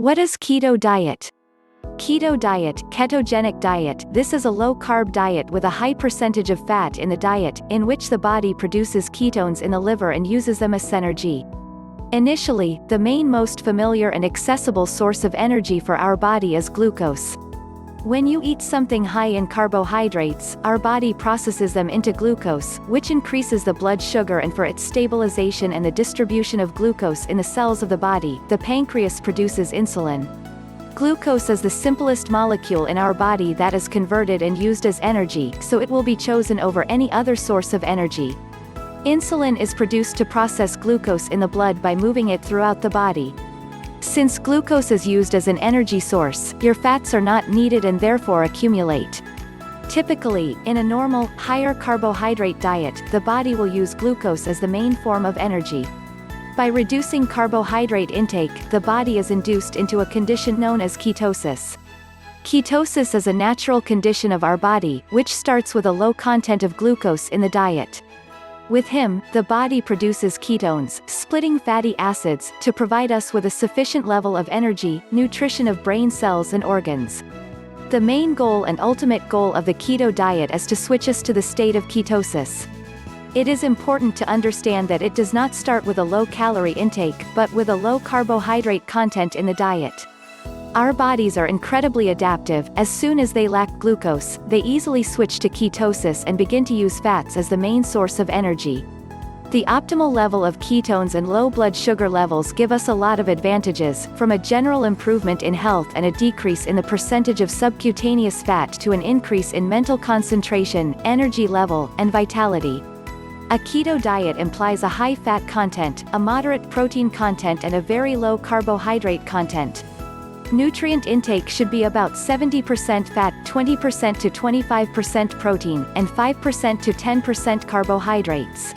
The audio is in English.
What is keto diet? Keto diet, ketogenic diet. This is a low-carb diet with a high percentage of fat in the diet, in which the body produces ketones in the liver and uses them as energy. Initially, the most familiar and accessible source of energy for our body is glucose. When you eat something high in carbohydrates, our body processes them into glucose, which increases the blood sugar, and for its stabilization and the distribution of glucose in the cells of the body, the pancreas produces insulin. Glucose is the simplest molecule in our body that is converted and used as energy, so it will be chosen over any other source of energy. Insulin is produced to process glucose in the blood by moving it throughout the body. Since glucose is used as an energy source, your fats are not needed and therefore accumulate. Typically, in a normal, higher carbohydrate diet, the body will use glucose as the main form of energy. By reducing carbohydrate intake, the body is induced into a condition known as ketosis. Ketosis is a natural condition of our body, which starts with a low content of glucose in the diet. With him, the body produces ketones, splitting fatty acids, to provide us with a sufficient level of energy, nutrition of brain cells and organs. The main goal and ultimate goal of the keto diet is to switch us to the state of ketosis. It is important to understand that it does not start with a low-calorie intake, but with a low carbohydrate content in the diet. Our bodies are incredibly adaptive. As soon as they lack glucose, they easily switch to ketosis and begin to use fats as the main source of energy. The optimal level of ketones and low blood sugar levels give us a lot of advantages, from a general improvement in health and a decrease in the percentage of subcutaneous fat to an increase in mental concentration, energy level, and vitality. A keto diet implies a high fat content, a moderate protein content, and a very low carbohydrate content. Nutrient intake should be about 70% fat, 20% to 25% protein, and 5% to 10% carbohydrates.